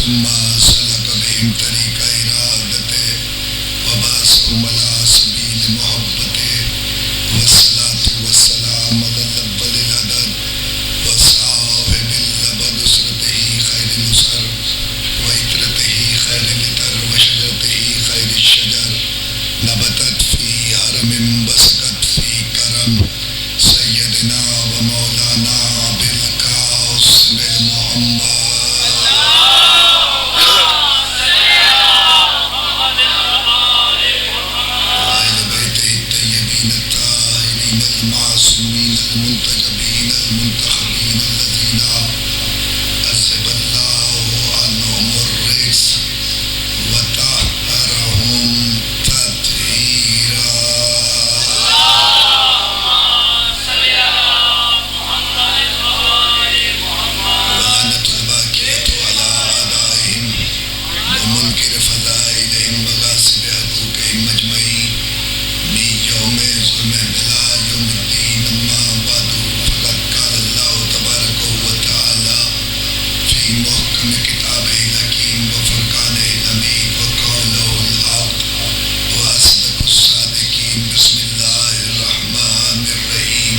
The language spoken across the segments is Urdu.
ثم سلك بهم طريق إرادته وبعثهم على سبيل محبته والصلاة والسلام على الأول العدد وصاحب اللبد أسرته خير الأسر وإترته خير الإتر وشجرته خير الشجر نبتت في هرم بسكت في كرم سيدنا ومولانا بالقاسم محمد المعصومين المنتجبين المنتخبين الذين أذهب الله عنهم الرجس وطهرهم تطهيرا. ولعنة الباقية على أعدائهم ومنكر فضائلهم وغاصب حقوقهم أجمعين من يوم ظلم بلا يوم الدين. أما بعد فقد قال الله تبارك وتعالى في محكم كتابه الحكيم وفرقانه الحميد وقوله الحق وأصدق الصادقين. بسم الله الرحمن الرحيم.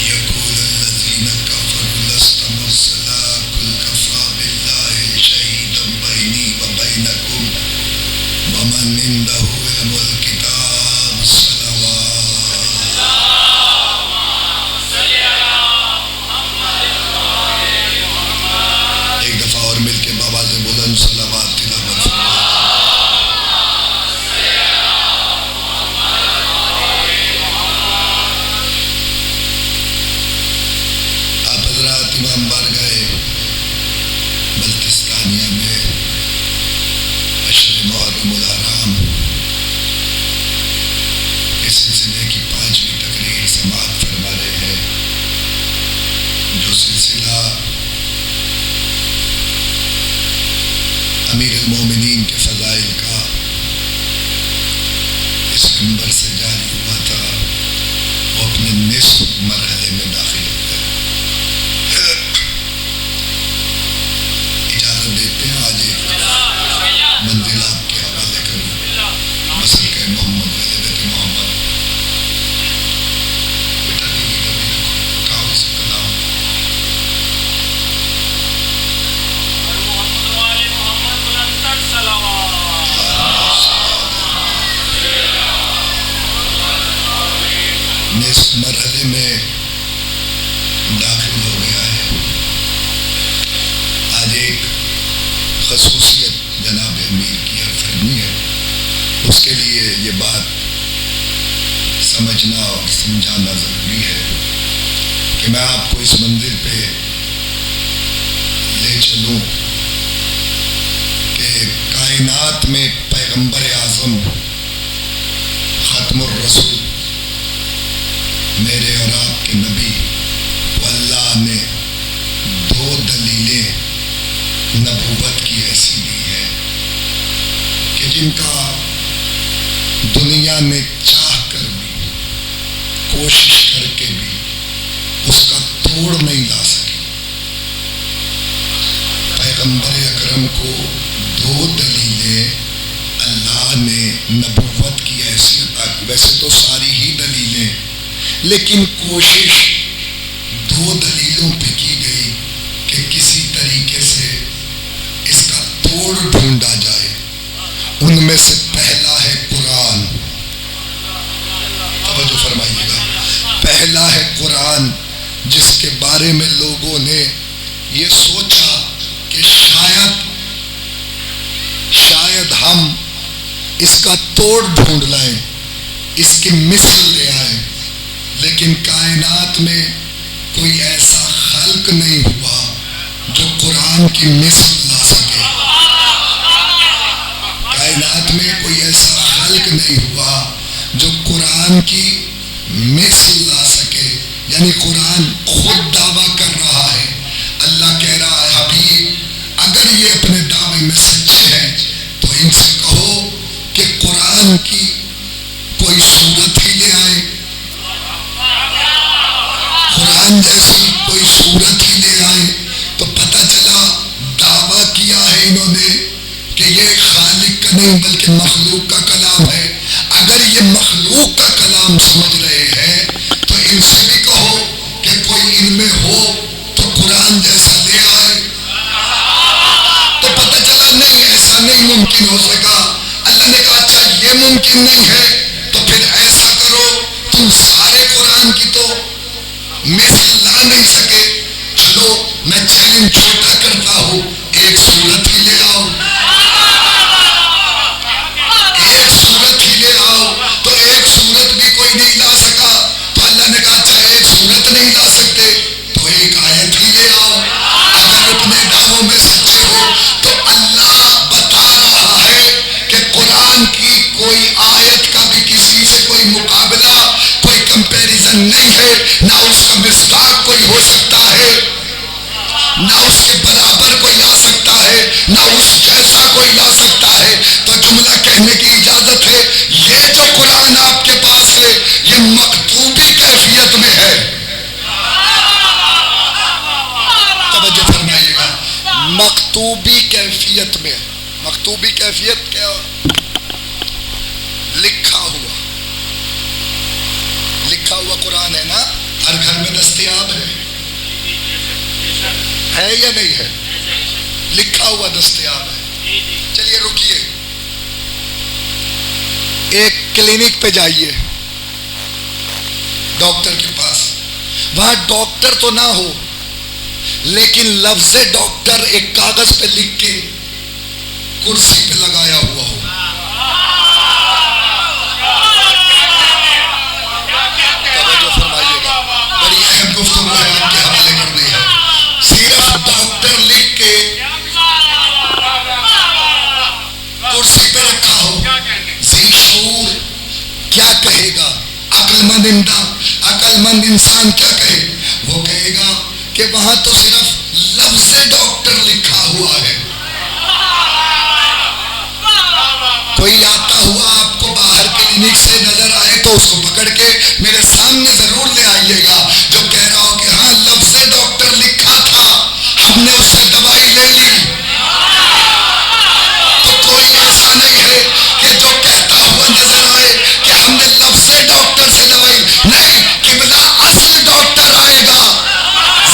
يقول الذين كفروا لست مرسلا قل كفى بالله شهيدا بيني وبينكم ومن عنده علم الكتاب. صلوات. ایک دفعہ اور مل کے بآواز بلند صلوات تلاوت فرمائیں. آپ حضرات امام بارگاہ بلتستانیہ میں عشر محرم الحرام اس سلسلے کی 5ویں تقریر سماعت فرما رہے ہیں، جو سلسلہ امیر المومنین کے فضائل کا اس منبر سے جاری ہوا تھا، وہ اپنے نصف مرحلے میں داخل ہو گئے. اجازت دیتے ہیں آج ایک منزل آپ کے حوالے کروں. مسلک محمد ولی بیت محمد بیٹا دیدی کبھی کہاں اس کا نام نصف مرحلے میں داخل ہو گیا ہے. آج ایک خصوصیت جناب امیر کی عرض کرنی ہے. اس کے لیے یہ بات سمجھنا اور سمجھانا ضروری ہے کہ میں آپ کو اس منزل پہ لے چلوں کہ کائنات میں پیغمبر اعظم ختم الرسول میرے اور آپ کے نبی کو اللہ نے 2 دلیلیں نبوت کی ایسی دی ہے کہ جن کا دنیا نے چاہ کر بھی کوشش کر کے بھی اس کا توڑ نہیں لا سکی. پیغمبر اکرم کو 2 دلیلیں اللہ نے نبوت کی حیثیت دی. ویسے تو ساری ہی دلیلیں، لیکن کوشش 2 دلیلوں پہ کی گئی کہ کسی طریقے سے اس کا توڑ ڈھونڈا جائے. ان میں سے پہلا ہے قرآن. توجہ فرمائیے گا. پہلا ہے قرآن، جس کے بارے میں لوگوں نے یہ سوچا کہ شاید ہم اس کا توڑ ڈھونڈ لائیں، اس کی مثل لے آئیں، لیکن کائنات میں کوئی ایسا خلق نہیں ہوا جو قرآن کی مثل لا سکے. کائنات میں کوئی ایسا خلق نہیں ہوا جو قرآن کی مثل لا سکے. یعنی قرآن خود دعویٰ کر رہا ہے. اللہ کہہ رہا ہے حبیب اگر یہ اپنے دعوے میں سچے ہیں تو ان سے کہو کہ قرآن کی کوئی صورت ہی لے آئے، قرآن جیسی کوئی صورت ہی لے آئے. تو پتہ چلا دعویٰ کیا ہے انہوں نہیں بلکہ مخلوق کا کلام ہے. اگر یہ مخلوق کا کلام سمجھ رہے ہیں تو ان سے بھی کہو کہ کوئی ان میں ہو تو قرآن جیسا لے آئے. تو پتہ چلا نہیں ایسا نہیں ممکن ہو سکا. اللہ نے کہا اچھا یہ ممکن نہیں ہے تو پھر ایسا کرو تم سارے قرآن کی تو مثل لا نہیں سکے, چلو میں چیلنج چھوٹا کرتا ہوں, ایک سورت ہی لے آؤ. ایک سورت ہی لے آؤ. تو ایک سورت بھی کوئی نہیں لا سکا تو اللہ نے کہا اچھا ایک سورت نہیں لا سکتے تو ایک آیت ہی لے آؤ. اگر اپنے دعووں میں سچے ہو تو اللہ بتا رہا ہے کہ قرآن کی کوئی آیت کا بھی کسی سے کوئی مقابلہ, کوئی کمپیریزن نہیں ہے. نہ اس کا مصداق کوئی ہو سکتا ہے, نہ اس کے برابر کوئی لا سکتا ہے, نہ اس جیسا کوئی لا سکتا ہے. تو جملہ کہنے کی اجازت ہے, یہ جو قرآن آپ کے پاس ہے یہ مکتوبی کیفیت میں ہے. توجہ فرمائیے گا, مکتوبی کیفیت میں. مکتوبی کیفیت کیا؟ لکھا ہوا. لکھا ہوا قرآن ہے نا, ہر گھر میں دستیاب ہے یا نہیں ہے؟ لکھا ہوا دستیاب ہے. چلیے رکیے, ایک کلینک پہ جائیے ڈاکٹر کے پاس, وہاں ڈاکٹر تو نہ ہو لیکن لفظ ڈاکٹر ایک کاغذ پہ لکھ کے کرسی پہ لگایا ہوا ہو. توجہ فرمائیے گا, بڑی اہم گفتگو ہے آپ کے حوالے کرنی ہے. صرف ڈاکٹر لکھ کے کرسی پہ رکھا ہو, ذی شعور کیا کہے گا؟ عقل مند انسان کیا کہے؟ وہ کہے گا کہ وہاں تو صرف لفظ ڈاکٹر لکھا ہوا ہے. کوئی آتا ہوا آپ کو باہر کلینک سے نظر آئے تو اس کو پکڑ کے میرے سامنے ضرور لے آئیے گا جو کہہ رہا ہو کہ ہاں لفظ ڈاکٹر لکھا تھا, ہم نے اس سے دوائی لے لی. تو کوئی ایسا نہیں ہے کہ جو کہتا ہوا نظر آئے کہ ہم نے لفظ ڈاکٹر سے دوائی نہیں. قبلہ اصل ڈاکٹر آئے گا,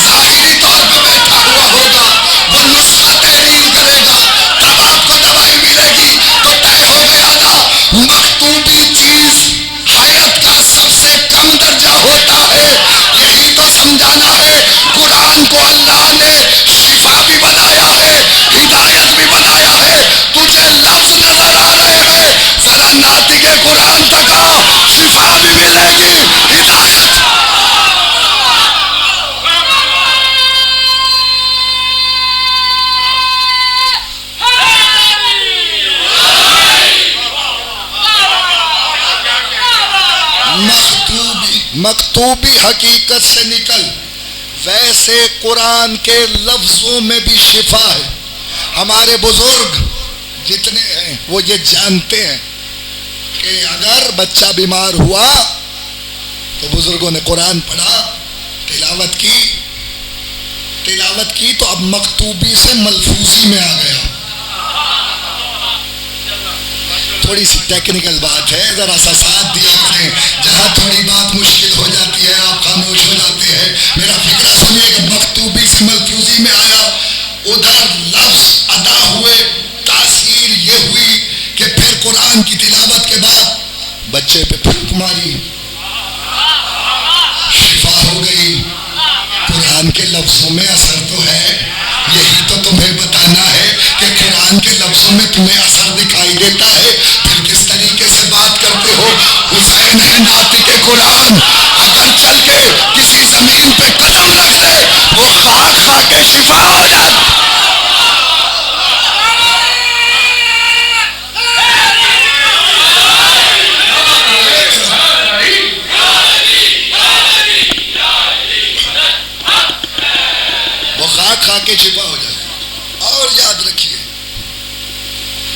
ظاہری طور پہ بیٹھا ہوا ہوگا, وہ نسخہ تحریر کرے گا, تب آپ کو دوائی ملے گی. تو طے ہو گیا نا, مکتوبی چیز حیرت کا سب سے کم درجہ ہوتا ہے. یہی تو سمجھانا ہے. قرآن کو اللہ نے شفا بھی بنایا ہے, ہدایت بھی بنایا ہے. تجھے لفظ نظر آ رہے ہیں, ذرا ناطق قرآن تک آؤ, شفا بھی ملے گی, ہدایت. مکتوبی حقیقت سے نکل, ویسے قرآن کے لفظوں میں بھی شفا ہے. ہمارے بزرگ جتنے ہیں وہ یہ جانتے ہیں کہ اگر بچہ بیمار ہوا تو بزرگوں نے قرآن پڑھا, تلاوت کی تو اب مکتوبی سے ملفوظی میں آ گیا. تھوڑی سی ٹیکنیکل بات ہے, ذرا سا ساتھ دیا کریں. جہاں تھوڑی بات مشکل ہو جاتی ہے آپ خاموش ہو جاتے ہیں. میرا فکرہ سنیے کہ مکتوبی سے ملفوظی میں آیا, ادھر لفظ ادا ہوئے, تاثیر یہ ہوئی کہ پھر قرآن کی تلاوت کے بعد بچے پہ پھونک ماری, شفا ہو گئی. قرآن کے لفظوں میں اثر تو ہے, یہی تو تمہیں بتانا ہے کہ قرآن کے لفظوں میں تمہیں اثر دکھائی دیتا ہے. پھر کس طریقے سے بات کرتے ہو؟ حسین ہے ناطق قرآن, اگر چل کے کسی زمین پہ قدم رکھ دے وہ خاک کھا کے شفا ہو جاتی. وہ خاک کھا کے شفا ہو جاتی. اور یاد رکھیے,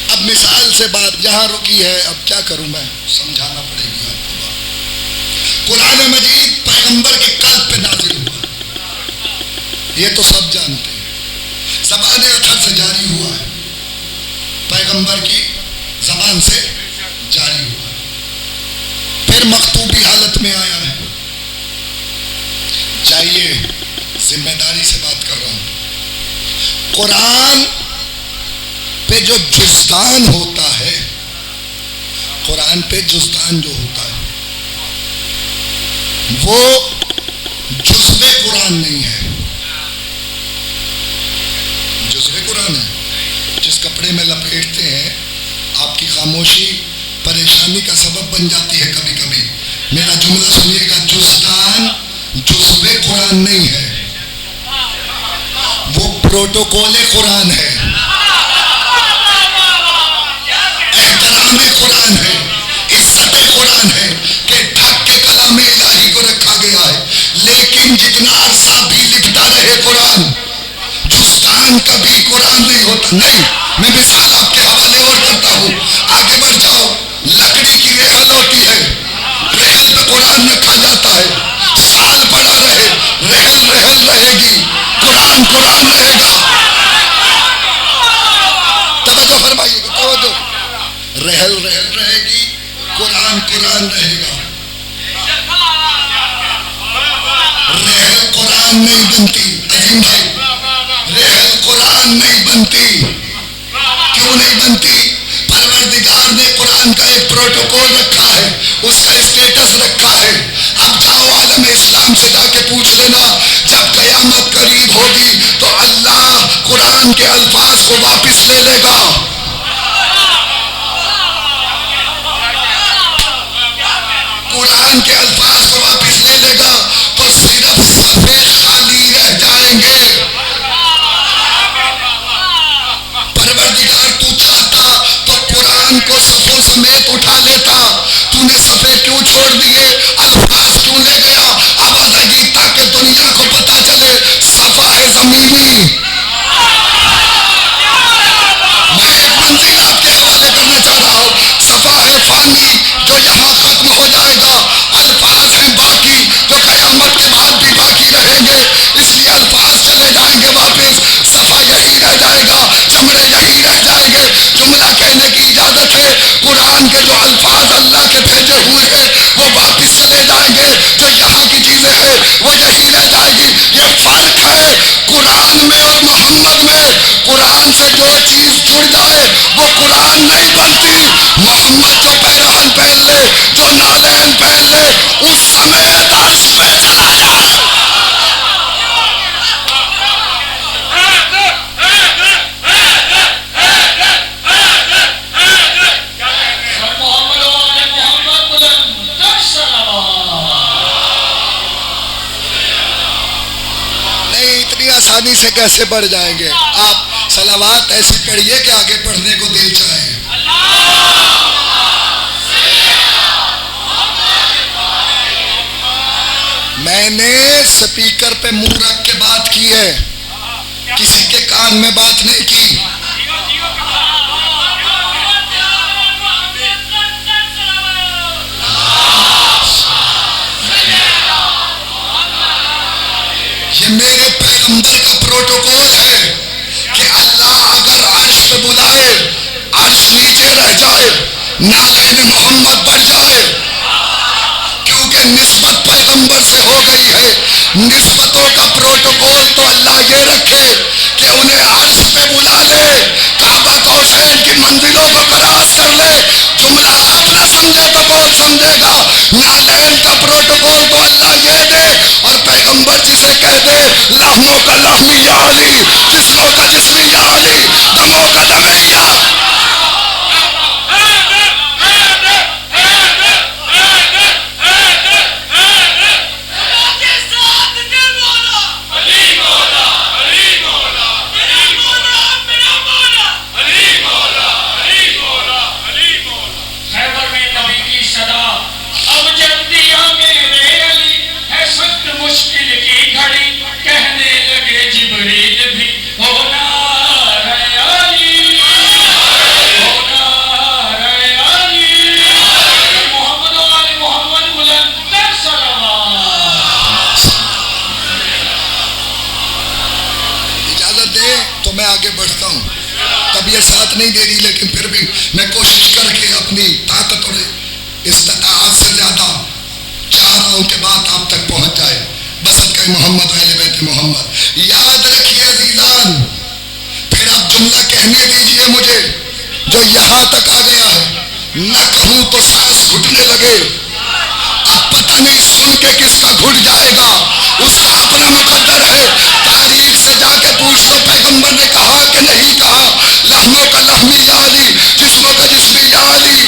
اب مثال سے بات یہاں رکی ہے, اب کیا کروں میں, سمجھانا پڑے گی آپ کو بات. قرآن مجید پیغمبر کے قلب پہ نازل ہوا, یہ تو سب جانتے ہیں. زبان اطہر سے جاری ہوا ہے, پیغمبر کی زبان سے جاری ہوا، پھر مکتوبی حالت میں آیا ہے. چاہیے ذمہ داری سے بات کر رہا ہوں. قرآن پہ جو جزدان ہوتا ہے، قرآن پہ جزدان جو ہوتا ہے وہ جزو قرآن نہیں ہے. جزو قرآن ہے، جس کپڑے میں لپیٹتے ہیں آپ کی خاموشی پریشانی کا سبب بن جاتی ہے کبھی کبھی. میرا جملہ سنیے گا، جزدان جزو قرآن نہیں ہے، وہ پروٹوکول قرآن ہے، احترام قرآن ہے، عزت قرآن ہے کہ ڈھک کے کلام الہی کو رکھا گیا ہے. لیکن جتنا عرصہ بھی لکھتا رہے قرآن، جزدان کبھی قرآن نہیں ہوتا. نہیں، میں مثال آپ کے حوالے اور کرتا ہوں، آگے بڑھ جاؤ. لکڑی کی ریحل ہوتی ہے، ریحل پہ قرآن رکھا جاتا ہے، سال پڑا رہے ریحل ریحل رہے گی، قرآن قرآن رہے گا. توجہ فرمائیے گا، توجہ. ریحل ریحل رہے گی، قرآن قرآن رہے گا. ریحل قرآن نہیں بنتی عظیم بھائی، ریحل قرآن نہیں بنتی. کیوں نہیں بنتی؟ پروردگار نے قرآن کا ایک پروٹوکول رکھا ہے، اس کا اسٹیٹس رکھا ہے. اب جاؤ عالم اسلام سے جا کے پوچھ لینا، جب قیامت قریب ہوگی تو اللہ قرآن کے الفاظ کو واپس لے لے گا. قرآن کے الفاظ کو واپس لے لے گا تو صرف صفحے خالی رہ جائیں گے. پروردگار تو چاہتا تو قرآن کو صفوں سمیت اٹھا لیتا. تو نے صفحے کیوں چھوڑ دیے؟ الفاظ کیوں لے گیا؟ آواز آئی تاکہ دنیا کو پتا چلے صفحہ ہے زمینی. میں ایک منزل آپ کے حوالے کرنا چاہ رہا ہوں، صفحہ ہے فانی جو یہاں ختم ہو جائے گا، الفاظ ہیں باقی جو قیامت کے بعد بھی باقی رہیں گے. اس لیے الفاظ چلے جائیں گے واپس، صفحہ یہی رہ جائے گا، جملے یہی رہ جائیں گے. جملہ کہنے کی اجازت ہے، قرآن کے جو الفاظ اللہ کے بھیجے ہوئے ہیں وہ واپس چلے جائیں گے، جو یہاں کی چیزیں ہیں وہ یہی رہ جائے گی. یہ فرق ہے قرآن میں اور محمد میں. قرآن سے جو چیز جڑ جائے وہ قرآن نہیں بنتی. محمد جو پیراہن پہن لے، جو نالین پہن لے، اس سمیت عرش پہ چلا جائے. آسانی سے کیسے بڑھ جائیں گے؟ آپ صلوات ایسی پڑھیے کہ آگے پڑھنے کو دل چاہے. میں نے سپیکر پہ منہ رکھ کے بات کی ہے، کسی کے کان میں بات نہیں کی. یہ میرے پیغمبر کا پروٹوکول ہے کہ اللہ اگر عرش پہ بلائے عرش نیچے رہ جائے، نالین محمد بڑھ جائے، کیونکہ نسبت پیغمبر سے ہو گئی ہے. نسبتوں کا پروٹوکول تو اللہ یہ رکھے کہ انہیں عرش پہ بلا لے، کعبہ قوسین کی منزلوں کو کراس کر لے. جملہ آپ نہ سمجھے تو کون سمجھے گا؟ نالین کا پروٹوکول تو اللہ یہ دے، اور پیغمبر جسے کہہ دے لحموں کا لحمی یا علی، جسموں کا جسمی یا علی، دموں کا دم یا. طبیعت ساتھ نہیں دے رہی، لیکن پھر بھی میں کوشش کر کے اپنی طاقت اور استطاعت سے زیادہ چاہ رہا ہوں کہ بات آپ تک پہنچ جائے. بصدقہ محمد اہل بیت محمد. یاد رکھیے عزیزان، پھر آپ جملہ کہنے دیجئے مجھے جو یہاں تک آ گیا ہے، نہ کہوں تو سانس گھٹنے لگے. اب پتہ نہیں سن کے کس کا گھٹ جائے گا، اس کا اپنا مقدر ہے. تاریخ سے جا کے پوچھ لو پیغمبر نے کہا کہ نہیں کہا. لحموں کا لحمی یا علی، جسموں کا جسمی یا علی،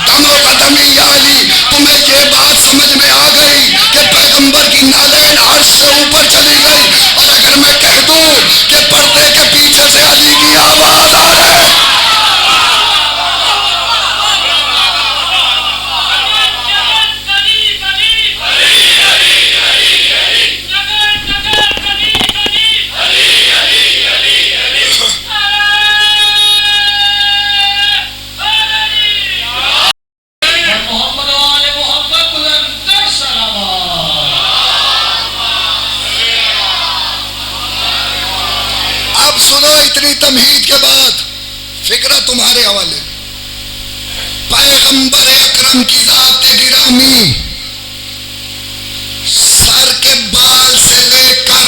دموں کا دمی یا علی. تمہیں یہ بات سمجھ میں آ گئی کہ پیغمبر کی نالین عرش سے اوپر چلی گئی. اور اگر میں کہہ دوں کہ پردے کے پیچھے سے علی کی آواز آ رہے، تمہید کے بعد فکرہ تمہارے حوالے. پیغمبر اکرم کی ذات گرامی سر کے بال سے لے کر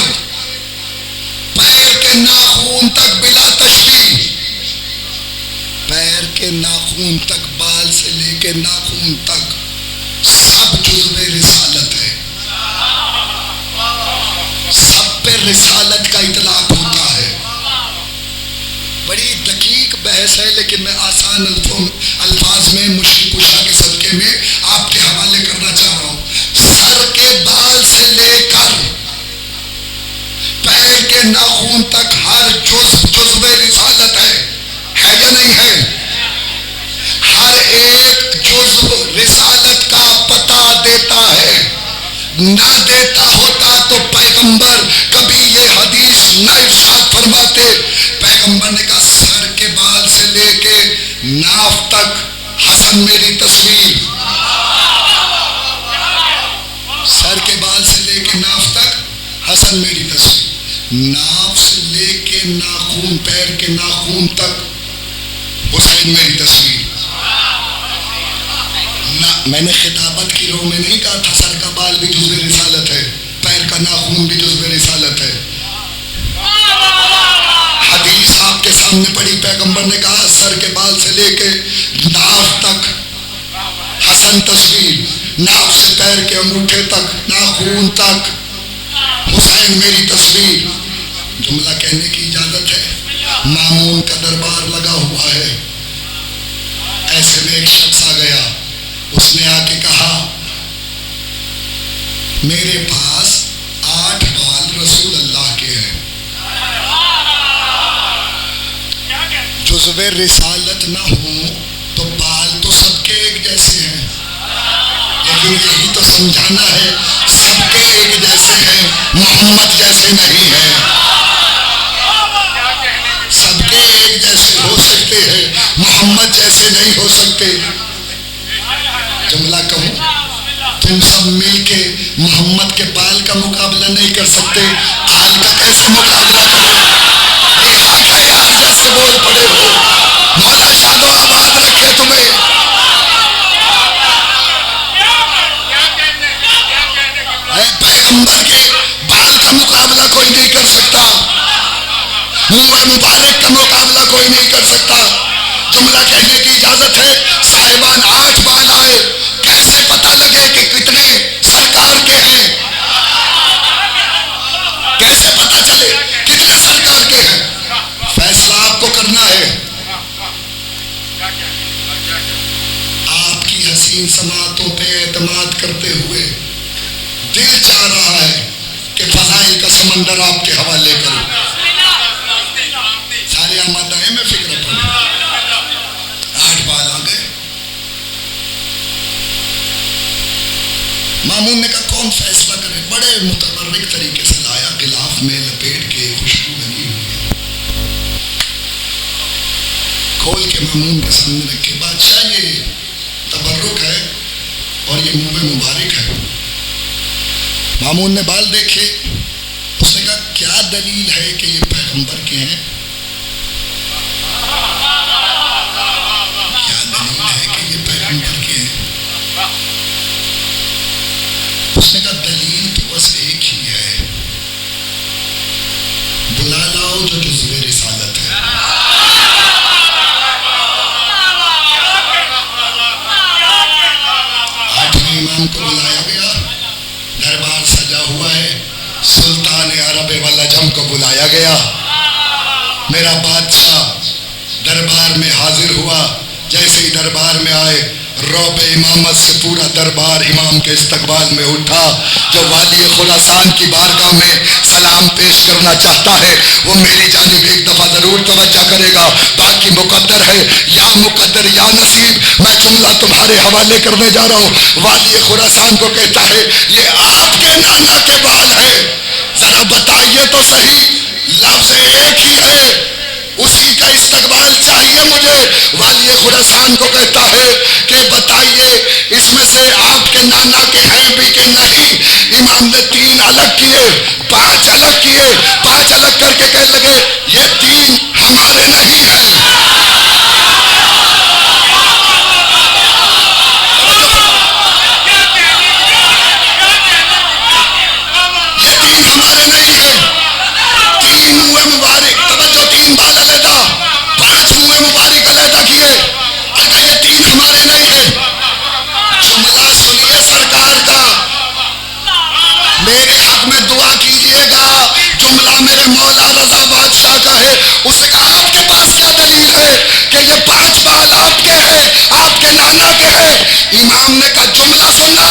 پیر کے ناخون تک بلا تشبیہ، پیر کے ناخون تک، بال سے لے کے ناخون تک سب جزو رسالت ہے. سب پہ رسالت کا اطلاق ہوتا ہے. بڑی دقیق بحث ہے، لیکن میں آسان الفاظ میں مشکل کشا کے صدقے میں آپ کے حوالے کرنا چاہ رہا ہوں. سر کے بال سے لے کر پیر کے ناخون تک ہر جزو رسالت ہے یا نہیں ہے؟ ہر ایک جزو رسالت کا پتہ دیتا ہے. نہ دیتا ہوتا تو پیغمبر کبھی یہ حدیث نہ ارشاد فرماتے. پیغمبر نے کہا سر کے بال سے لے کے ناف تک حسن میری تصویر. سر کے بال سے لے کے ناف تک حسن میری تصویر. ناف سے لے کے ناخون، پیر کے ناخون تک حسین میری تصویر. میں نے خطابت کی رو میں نہیں کہا تھا سر کا بال بھی جزو رسالت ہے، پیر کا ناخون بھی جزو رسالت ہے. حدیث آپ کے سامنے پڑھی، پیغمبر نے کہا سر کے بال سے لے کے ناف تک حسن تصویر، ناف سے پیر کے انگوٹھے تک، ناخون تک حسین میری تصویر. جملہ کہنے کی اجازت ہے. مامون کا دربار لگا ہوا ہے. ایسے میں ایک شخص آ گیا، اس نے آ کے کہا میرے پاس 8 بال رسول اللہ کے ہیں. جزو رسالت نہ ہوں تو بال تو سب کے ایک جیسے ہیں، لیکن یہی تو سمجھانا ہے سب کے ایک جیسے ہیں، محمد جیسے نہیں ہیں. سب کے ایک جیسے ہو سکتے ہیں، محمد جیسے نہیں ہو سکتے. جملہ کہوں، تم سب مل کے محمد کے بال کا مقابلہ نہیں کر سکتے، آل کا کیسے مقابلہ کرو؟ یہ خواجہ یار جیسے بول پڑے ہو. مولا شاد و آباد رکھے تمہیں. پیغمبر کے بال کا مقابلہ کوئی نہیں کر سکتا، منور مبارک کا مقابلہ کوئی نہیں کر سکتا. جملہ کہنے کی اجازت ہے. صاحبان 8 بال آئے، کیسے پتہ لگے کہ کتنے سرکار کے ہیں؟ کیسے پتہ چلے کتنے سرکار کے ہیں؟ فیصلہ آپ کو کرنا ہے. آپ کی حسین سماعتوں پہ اعتماد کرتے ہوئے دل چاہ رہا ہے کہ فضائل کا سمندر آپ کے حوالے کروں. سارے آمادہ ہیں، میں فکر پڑھوں. 8 بال آ گئے. مامون نے کہا کون فیصلہ کرے؟ بڑے متبرک طریقے سے لایا، غلاف میں لپیٹ کے، خوشبو لگی ہوئی، کھول کے مامون کے سامنے رکھے. بادشاہ یہ تبرک ہے اور یہ منہ مبارک ہے. مامون نے بال دیکھے. اس نے کہا کیا دلیل ہے کہ یہ پیغمبر کے ہیں؟ اس نے کہا دلیل تو بس ایک ہی ہے، بلا لاؤ جو جزوِ رسالت ہے۔ آٹھویں امام کو بلایا گیا، دربار سجا ہوا ہے، سلطان عرب والعجم کو بلایا گیا، میرا بادشاہ دربار میں حاضر ہوا۔ جیسے ہی دربار میں آئے، رعب امامت سے پورا دربار امام کے استقبال میں اٹھا۔ جو والی خراسان کی بارگاہ میں سلام پیش کرنا چاہتا ہے وہ میری جانب ایک دفعہ ضرور توجہ کرے گا، باقی مقدر ہے، یا مقدر یا نصیب۔ میں جملہ تمہارے حوالے کرنے جا رہا ہوں۔ والی خراسان کو کہتا ہے یہ آپ کے نانا کے بال ہے، ذرا بتائیے تو صحیح، لفظ ایک ہی ہے، اسی کا استقبال چاہیے مجھے۔ والی خراسان کو کہتا ہے کہ بتائیے اس میں سے آپ کے نانا کے ہیں بھی کہ نہیں؟ امام نے 3 الگ کیے، 5 الگ کیے، 5 الگ کر کے کہنے لگے یہ 3 ہمارے نہیں ہیں۔ یہ 3 ہمارے نہیں ہیں۔ 3 منہ مبارک، توجہ، 3 بال علیحدہ، 5 منہ مبارک علیحدہ کیے اور کہا یہ 3 ہمارے نہیں ہیں۔ جملہ سنیے سرکار کا، میرے حق میں دعا کیجئے گا۔ جملہ میرے مولا رضا بادشاہ کا ہے۔ اس نے کہا آپ کے پاس کیا دلیل ہے کہ یہ 5 بال آپ کے ہیں، آپ کے نانا کے ہیں؟ امام نے کہا جملہ سننا۔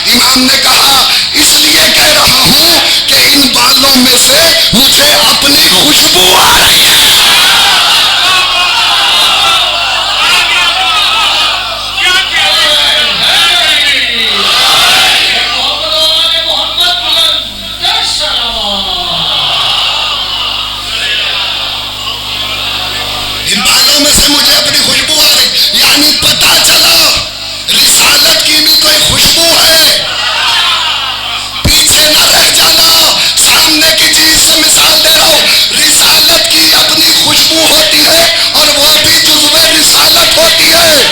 امام نے کہا اس لیے کہہ رہا ہوں کہ ان بالوں میں سے مجھے اپنی خوشبو آ رہی ہے۔ ان بالوں میں سے مجھے اپنی خوشبو آ رہی، یعنی پتا چلا رسالت کی بھی کوئی خوشبو ہے۔ پیچھے نہ رہ جانا، سامنے کی چیز سے مثال دے رہا ہوں۔ رسالت کی اپنی خوشبو ہوتی ہے اور وہ بھی جزو رسالت ہوتی ہے۔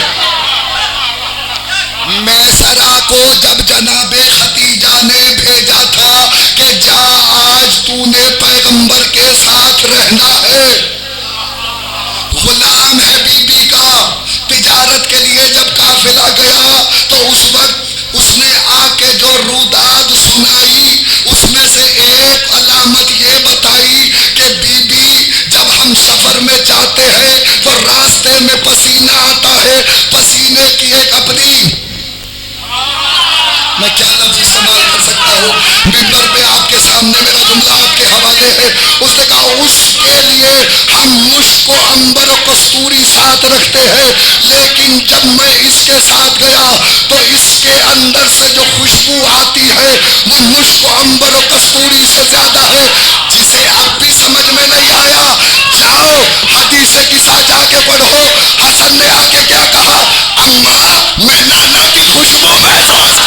میسرہ کو جب جناب ختیجہ نے بھیجا تھا کہ جا آج تو نے پیغمبر کے ساتھ رہنا ہے، غلام ہے بی بی کا، تجارت کے لیے جب قافلہ گیا تو اس وقت اس نے آ کے جو روداد سنائی، اس میں سے ایک علامت یہ بتائی کہ بی بی جب ہم سفر میں جاتے ہیں تو راستے میں پسینہ آتا ہے، پسینے کی ایک اپنی، میں کیا لفظ استعمال کر سکتا ہوں، ممبر پہ آپ کے سامنے میرا جملہ آپ کے حوالے ہے۔ اس نے کہا اس کے لیے ہم مشک و عنبر و کستوری ساتھ رکھتے ہیں، لیکن جب میں اس کے ساتھ گیا تو اس کے اندر سے جو خوشبو آتی ہے وہ مشک و عنبر و کستوری سے زیادہ ہے۔ جسے اب بھی سمجھ میں نہیں آیا، جاؤ حدیث قصہ جا کے پڑھو۔ حسن نے آ کے کیا کہا؟ اماں میں نانا کی خوشبو محسوس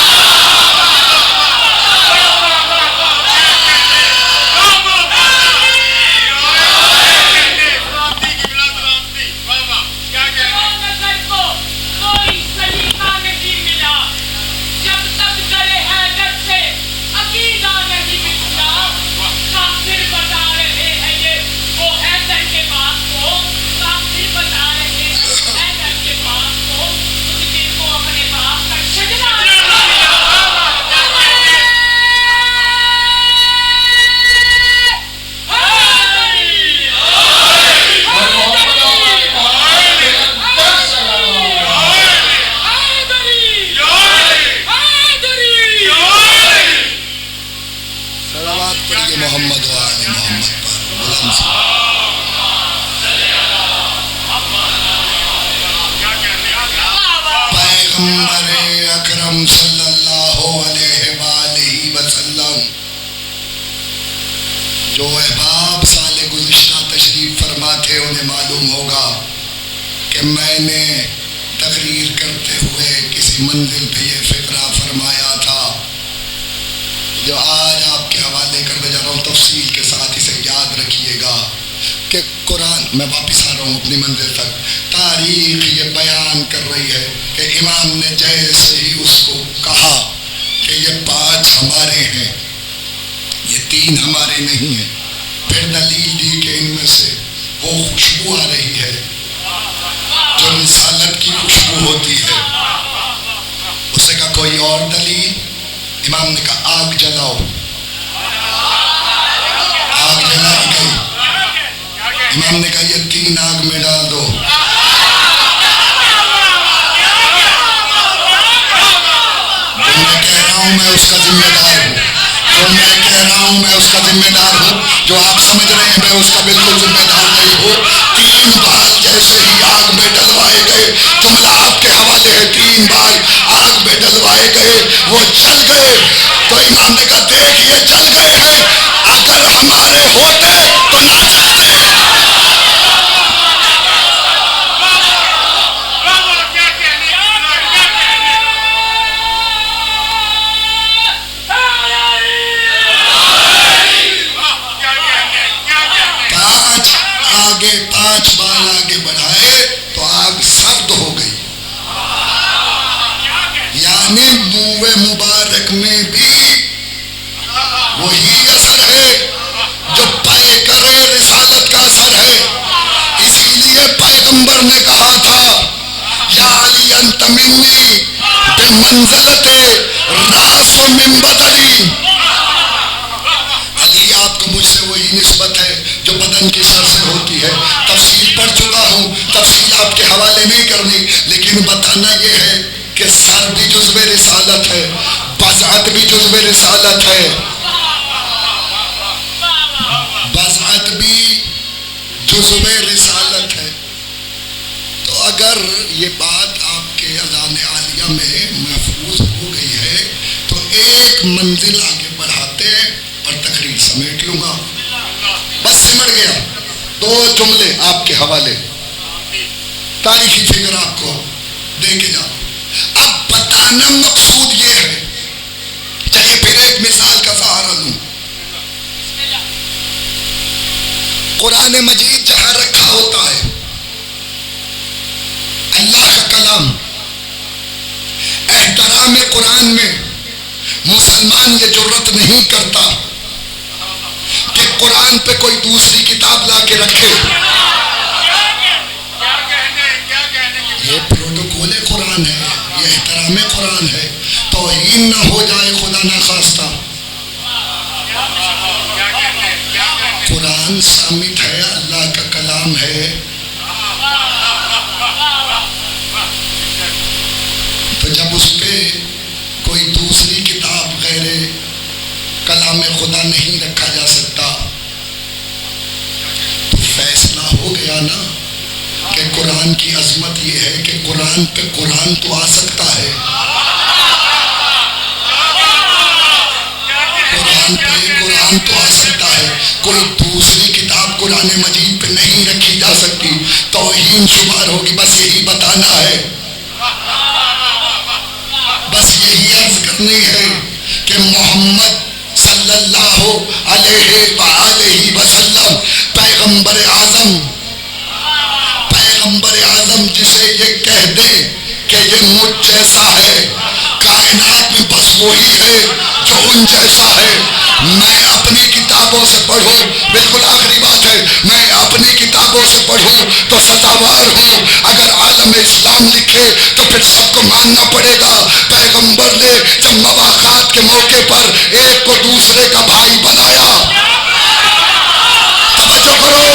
محمد و آل محمد پیغمبر اکرم صلی اللہ علیہ وآلہ وسلم جو احباب سال گزشتہ تشریف فرما تھے انہیں معلوم ہوگا کہ میں نے تقریر کرتے ہوئے کسی منزل پہ یہ فقرہ فرمایا تھا جو آج آپ کے حوالے کرنے جا رہا ہوں۔ تفصیل کے ساتھ اسے یاد رکھیے گا کہ قرآن، میں واپس آ رہا ہوں اپنی منزل تک، تاریخ یہ بیان کر رہی ہے کہ امام نے جیسے ہی اس کو کہا کہ کہ یہ 5 ہمارے ہیں، یہ 3 ہمارے نہیں ہیں. پھر دلیل دی کہ ان میں سے وہ خوشبو آ رہی ہے جو رسالت کی خوشبو ہوتی ہے. اس نے کہا کوئی اور دلیل؟ امام نے کہا آگ جلاؤ. آگ جلائی گئی. امام نے کہا یہ 3 آگ میں ڈال دو. جو میں کہہ رہا ہوں میں اس کا ذمہ دار ہوں، جو میں کہہ رہا ہوں میں اس کا ذمہ دار ہوں. جو آپ سمجھ رہے ہیں میں اس کا بالکل ذمہ دار نہیں ہوں. 3 بال جیسے ہی آگ میں ڈلوائے گئے، جملہ آپ کے حوالے ہے، 3 بال آگ میں ڈلوائے گئے، وہ جل گئے. تو امام نے کہا دیکھ یہ جل گئے ہیں، اگر ہمارے ہوتے تو نہ جلتے. آگے 5 بال آگے بڑھائے تو آگ سرد ہو گئی. یعنی منہ مبارک میں بھی وہی اثر ہے جو پے کرے رسالت کا اثر ہے. اسی لیے پیغمبر نے کہا تھا یا علی انت منی بمنزلت راس من بدنی. علی آپ کو مجھ سے وہی نسبت ہے جو بدن کی سر سے ہوتی ہے. تفصیل پڑھ چکا ہوں، تفصیل آپ کے حوالے نہیں کرنی، لیکن بتانا یہ ہے کہ سر بھی جزو رسالت ہے، بضعت بھی جزو رسالت ہے، بضعت بھی جزو رسالت ہے. تو اگر یہ بات آپ کے اذان عالیہ میں محفوظ ہو گئی ہے تو ایک منزل آگے بڑھاتے اور تقریر سمیٹ لوں گا. بس سمٹ گیا. 2 جملے آپ کے حوالے، تاریخی فکر آپ کو دے کے جاؤ. اب بتانا مقصود یہ ہے. چلیے پھر ایک مثال کا سہارا لوں. قرآن مجید جہاں رکھا ہوتا ہے اللہ کا کلام، احترام قرآن میں مسلمان یہ جرت نہیں کرتا کہ قرآن پہ کوئی دوسری کتاب لا کے رکھے. یہ پروٹوکول قرآن ہے، یہ احترام قرآن ہے. توہین نہ ہو جائے خدا نہ خواستہ. قرآن صامت ہے، اللہ کا کلام ہے. تو جب اس پہ کوئی دوسری کتاب غیر کلام خدا نہیں رکھا جا سکتا تو فیصلہ ہو گیا نا کہ قرآن کی عظمت یہ ہے کہ قرآن پہ قرآن تو آ سکتا ہے، قرآن پہ قرآن تو آ سکتا ہے، کوئی دوسری کتاب قرآن مجید پہ نہیں رکھی جا سکتی. توہین شمار ہوگی. بس یہی بتانا ہے، بس یہی عرض کرنی ہے کہ محمد صلی اللہ علیہ وآلہ وسلم پیغمبر اعظم جسے یہ کہہ دیں کہ یہ مجھ جیسا ہے، کائنات میں بس وہی ہے جو ان جیسا ہے. میں اپنی کتابوں سے پڑھوں، بالکل آخری بات ہے، میں اپنی کتابوں سے پڑھوں تو سزاوار ہوں. اگر عالم اسلام لکھے تو پھر سب کو ماننا پڑے گا. پیغمبر نے جب مواقعات کے موقع پر ایک کو دوسرے کا بھائی بنایا، توجہ کرو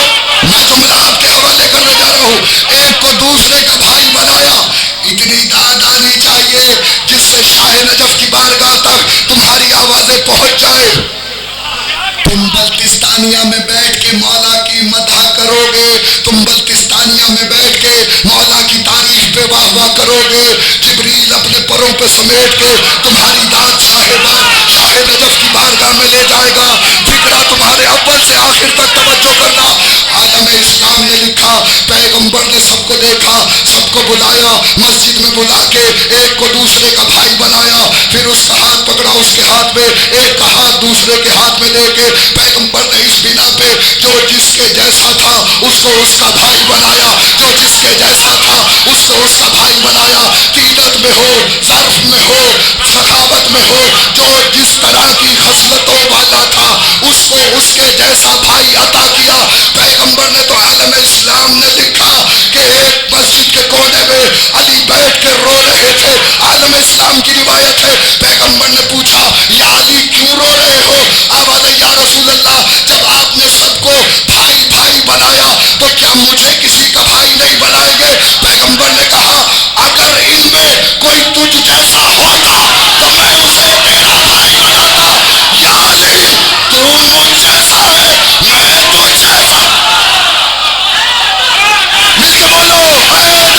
میں جملہ آپ کے حوالے کرنے جا رہا ہوں، ایک کو دوسرے کا بھائی بنایا. اتنی داد آنی چاہیے جس سے شاہ نجف کی بارگاہ تک تمہاری آوازیں پہنچ جائے. تم بلتستانیہ میں بیٹھ کے مولا کی مدح کرو گے، تم بلتستانیہ میں بیٹھ کے مولا کی تعریف پہ واہ واہ کرو گے. جبریل اپنے پروں پہ سمیٹ کے تمہاری داد شاہ نجف کی بارگاہ میں لے جائے گا. فکرہ تمہارے اول سے آخر تک توجہ کرنا. عالم اسلام نے لکھا پیغمبر نے سب کو دیکھا، سب کو بلایا، مسجد میں بلا کے ایک کو دوسرے کا بھائی بنایا. پھر اس کا ہاتھ پکڑا، اس کے ہاتھ میں ایک کا ہاتھ تلوار دوسرے کے ہاتھ میں لے کے پیغمبر نے اس بنا پہ جو جس کے جیسا تھا اس کو اس کا بھائی بنایا، جو جس کے جیسا تھا اس کو اس کا بھائی بنایا، قیلت میں ہو، ظرف میں ہو، سخاوت میں ہو، جو جس طرح کی خصلتوں والا تھا اس کو اس کے جیسا بھائی عطا کیا۔ پیغمبر نے تو عالم اسلام نے لکھا کہ ایک مسجد کے کونے میں علی بیٹھ کے رو رہے تھے، عالم اسلام کی روایت ہے، پیغمبر نے پوچھا یا علی کیوں رو رہے ہو؟ آواز یا رسول اللہ جب آپ نے سب کو بھائی بھائی بنایا تو کیا مجھے کسی کا بھائی نہیں بنائیں گے؟ پیغمبر نے کہا اگر ان میں کوئی تجھ جیسا ہوتا تو میں اسے تیرا بھائی بناتا، یا علی تو مجھ جیسا ہے میں تجھ جیسا۔ مل کے بولو حیدر۔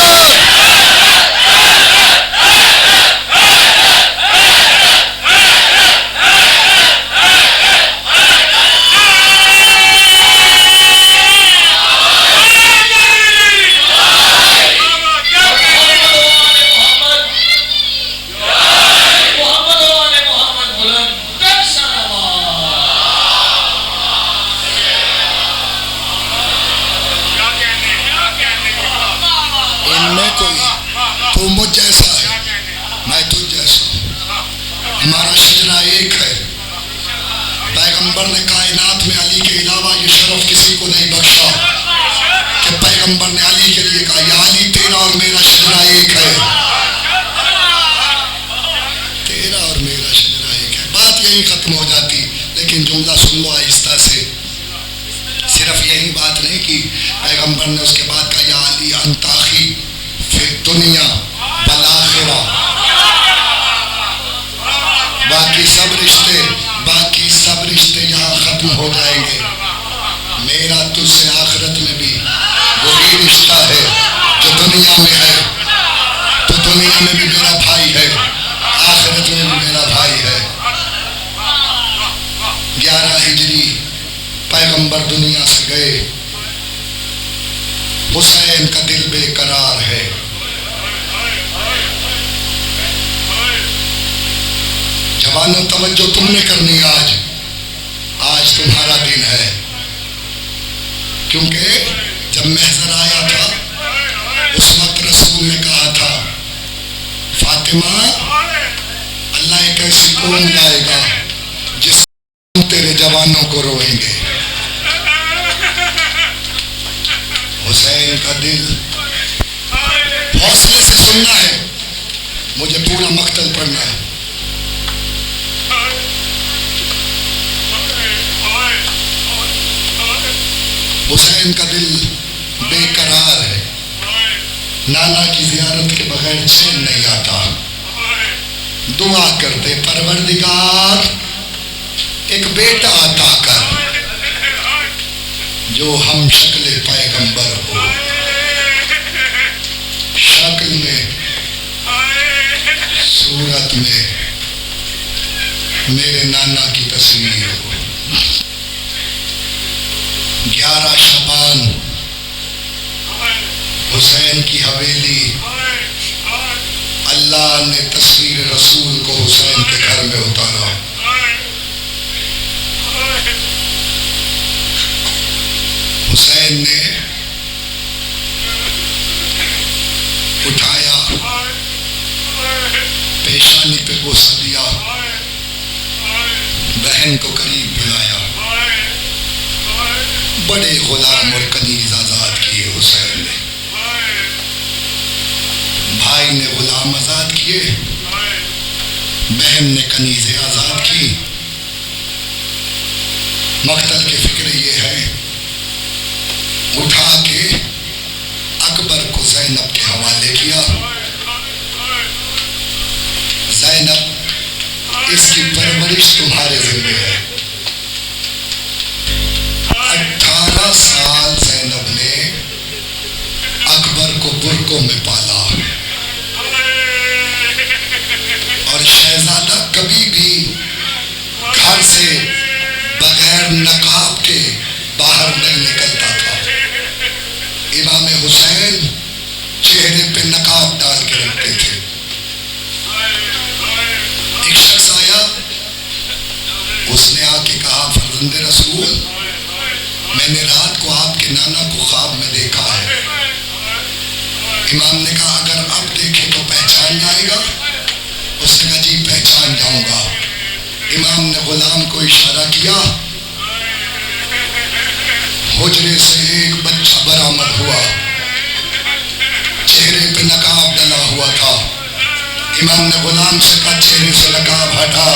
تو مجھ جیسا ہے میں تجھ جیسا ہوں، ہمارا شجرہ ایک ہے۔ پیغمبر نے کائنات میں علی کے علاوہ یہ شرف کسی کو نہیں بخشا کہ پیغمبر نے علی کے لیے کہا یا علی تیرا اور میرا شجرہ ایک ہے، تیرا اور میرا شجرہ ایک ہے۔ بات یہی ختم ہو جاتی، لیکن جملہ سن لو آہستہ سے۔ صرف یہی بات نہیں کی، پیغمبر نے اس کے بعد کہا یا علی انت اخی فی الدنیا والآخرہ، باقی سب رشتے یہاں ختم ہو جائیں گے، میرا تجھ سے آخرت میں بھی وہی رشتہ ہے جو دنیا میں ہے، تو دنیا میں بھی میرا بھائی ہے، آخرت میں بھی میرا بھائی ہے۔ 11 ہجری پیغمبر دنیا سے گئے، حسین کا دل بے قرار ہے۔ جوانوں توجہ تم نے کرنی، آج تمہارا دن ہے، کیونکہ جب محضر آیا تھا اس وقت رسول نے کہا تھا فاطمہ اللہ ایک ایسی قوم لائے گا جس تیرے جوانوں کو روئیں گے۔ حسین کا دل، حوصلے سے سننا ہے، مجھے پورا مقتل پڑھنا ہے۔ حسین کا دل بے قرار ہے، نانا کی زیارت کے بغیر چین نہیں آتا۔ دعا کرتے پروردگار ایک بیٹا عطا کر جو ہم شکل پیغمبر ہو، شکل میں صورت میں میرے نانا کی تصویر ہو۔ 11 شعبان حسین کی حویلی، اللہ نے تصویر رسول کو حسین کے گھر میں اتارا۔ حسین نے اٹھایا، پیشانی پہ بوسہ دیا، بہن کو قریب بلایا، بڑے غلام اور کنیز آزاد کیے حسین نے۔ بھائی نے غلام آزاد کیے، بہن نے کنیزیں آزاد کی۔ مقتل کی فکر یہ ہے، اٹھا کے اکبر کو زینب کے حوالے کیا۔ زینب اس کی پرورش تمہارے ذمہ ہے۔ 18 سال زینب نے اکبر کو برقعوں میں پالا، اور شہزادہ کبھی بھی گھر سے بغیر نقاب کے باہر نہیں نکلتا تھا۔ امام حسین چہرے پہ نقاب ڈال کے رکھتے تھے۔ ایک شخص آیا، اس نے آ کے کہا فرزند رسول میں نے رات کو آپ کے نانا کو خواب میں دیکھا ہے. امام نے کہا اگر اب دیکھے تو پہچان جائے گا؟ اس نے کہا جی پہچان جاؤں گا. امام نے غلام کو اشارہ کیا، حجرے سے ایک بچہ برآمد ہوا، چہرے پہ نقاب ڈلا ہوا تھا. امام نے غلام سے کہا چہرے سے نقاب ہٹا.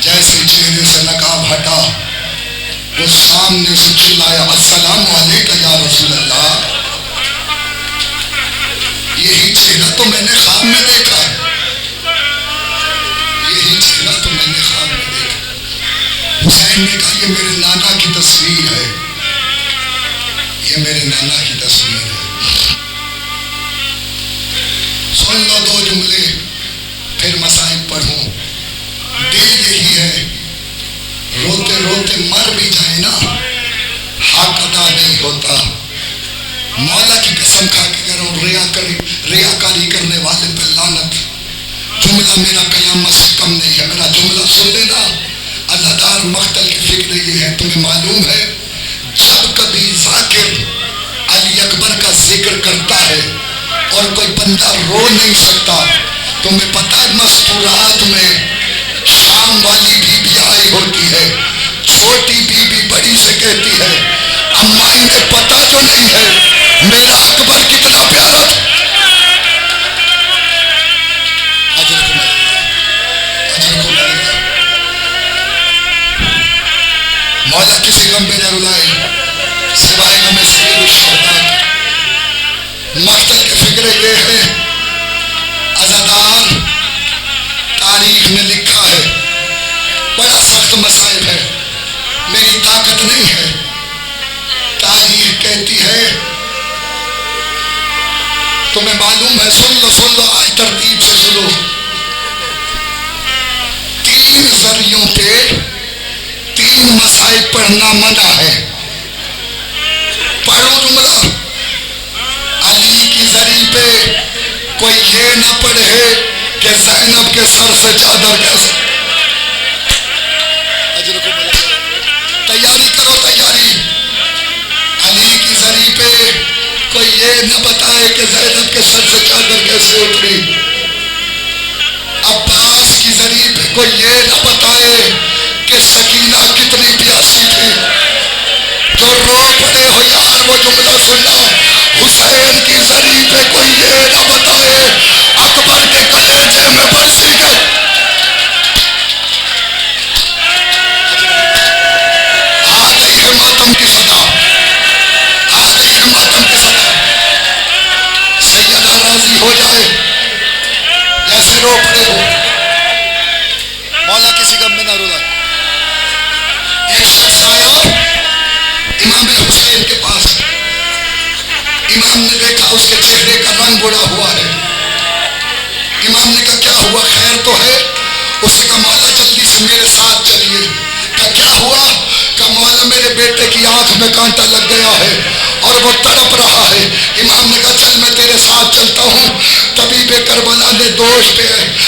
جیسے چہرے سے نقاب ہٹا وہ سامنے سے چلایا السلام علیکم یا رسول اللہ. یہی چہرہ تو میں نے خواب میں دیکھا ہے، یہی چہرہ تو میں نے خواب میں دیکھا. حسین نے کہا یہ میرے نانا کی تصویر ہے، یہ میرے نانا کی تصویر ہے. سن لو دو جملے پھر مصائب پڑھوں. دل یہی ہے روتے روتے مر بھی جائے نا حق ادا نہیں ہوتا. مولا کی قسم کھا کے کہہ رہا ہوں ریاکاری کرنے والے پہ لعنت. جملہ میرا قیامت سے کم نہیں ہے. میرا جملہ سن لینا. اللہ دار مقتل کی فکر یہ ہے، تمہیں معلوم ہے جب کبھی ذاکر علی اکبر کا ذکر کرتا ہے اور کوئی بندہ رو نہیں سکتا، تمہیں پتہ ہے مستورات میں شام والی بی بی آئی ہوتی ہے، چھوٹی بی بی بڑی سے کہتی ہے اماں انہیں پتہ تو نہیں ہے میرا اکبر کتنا پیارا تھا. مولا کسی غم میں نہ رلائے سوائے غم سید الشہداء. مقتل کی فکر یہ ہے عزادار تاریخ نے لکھا ہے بڑا سخت مصائب ہے، میری طاقت نہیں ہے. تاریخ کہتی ہے تمہیں معلوم ہے، سن لو آج ترتیب سے سنو. 3 ذریعوں پہ 3 مصائب پڑھنا منع ہے. پڑھو جملہ. علی کی ذری پہ کوئی یہ نہ پڑھے کہ زینب کے سر سے چادر کیسے. تیاری کرو تیاری. علی کی ذری پہ کوئی یہ نہ بتائے کہ زینب کے سر سے چادر کیسے اتری. عباس کی ذری پہ کوئی یہ نہ بتائے کہ سکینہ کتنی پیاسی تھی. جو رو پڑے ہو یار وہ جملہ سننا. حسین کی ذری پہ کوئی یہ نہ بتائے اکبر کے کلیجے میں برسی گئے. آ گئی ہے ماتم کی صدا، آ گئی ہے ماتم کی صدا. سیدہ راضی ہو جائے جیسے رو پڑے ہو. مولا کسی غم میں نہ رولا. ایک شخص آیا امام حسین کے پاس. امام نے دیکھا اس کے چہرے کا رنگ بڑا ہوا ہے. امام نے کہا کیا ہوا، خیر تو ہے؟ اسے کہا مولا جلدی سے میرے ساتھ چلیے. کہا کیا ہوا؟ کہا مولا میرے بیٹے کی آنکھ میں کانٹا لگ گیا ہے اور وہ تڑپ رہا ہے. امام نے کہا چل میں تیرے ساتھ چلتا ہوں. طبیب کربلا نے دوش پہ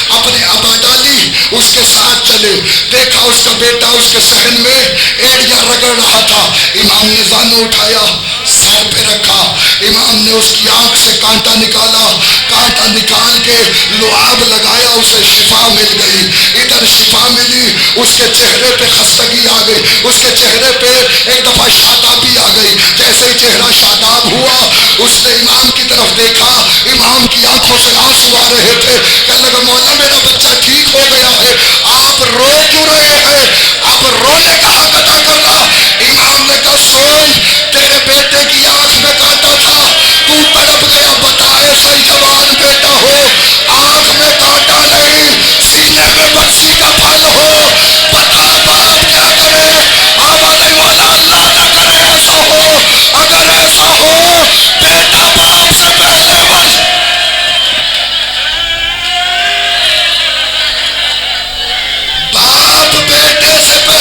اپنے ابا ڈالی، اس کے ساتھ چلے. دیکھا اس کا بیٹا اس کے صحن میں ایڑیاں رگڑ رہا تھا. امام نے زانو اٹھایا، سر پہ رکھا. امام نے اس کی آنکھ سے کانٹا نکالا. کانٹا نکال کے لعاب لگایا، اسے شفا مل گئی. ادھر شفا ملی، اس کے چہرے پہ خستگی آ گئی. اس کے چہرے پہ ایک دفعہ شادابی آ گئی. جیسے ہی چہرہ شاداب ہوا اس نے امام کی طرف دیکھا. امام کی آنکھوں سے آنسو آ رہے تھے. کہنے لگا مولا میرا بچہ ٹھیک ہو گیا ہے، آپ رو کیوں رہے ہیں؟ آپ رونے کا حق ادا کرنا. امام نے کہا سن، تیرے بیٹے کی آنکھ میں کانٹا تھا، تو تڑپ گیا. بتا ایسا ہی جوان بیٹا ہو، آنکھ میں کانٹا نہیں سینے میں برسی کا پھل ہو. بتا باپ کیا کرے؟ آبا نہیں مولا اللہ نہ کرے ایسا ہو. اگر ایسا ہو بیٹا باپ سے پہلے مر. باپ بیٹے سے پہلے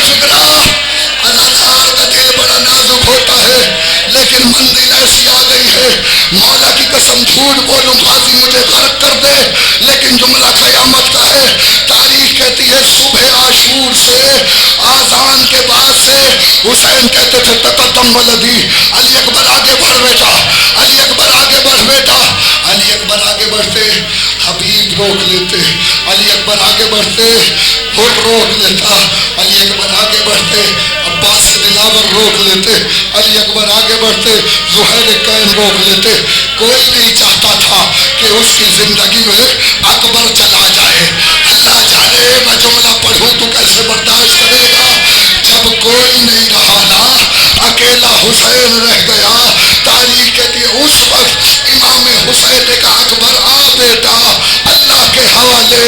فکرہ اللہ کا دل بڑا نازک ہوتا ہے، لیکن منزل ایسی آ گئی ہے، مولا کی قسم جھوٹ بولوں غازی مجھے غرق کر دے، لیکن جملہ قیامت کا ہے۔ تاریخ کہتی ہے صبح عاشور سے آذان کے بعد سے حسین کہتے تھے تقدم ولدی، علی اکبر آگے بڑھ بیٹا، علی اکبر آگے بڑھ بیٹا، علی اکبر آگے بڑھتے حبیب روک لیتے، علی اکبر آگے بڑھتے حر روک لیتا، علی اکبر آگے بڑھتے عباس دلاور روک لیتے، علی اکبر آگے بڑھتے زہیر کین روک لیتے۔ کوئی نہیں چاہتا تھا کہ اس کی زندگی میں اکبر چلا جائے۔ اللہ جانے میں جملہ پڑھوں تو کیسے برداشت کرے گا؟ جب کوئی نہیں رہا نا، اکیلا حسین رہ گیا۔ تاریخ کہتی ہے اس وقت امام حسین نے کہا اکبر آ بیٹا، اللہ کے حوالے،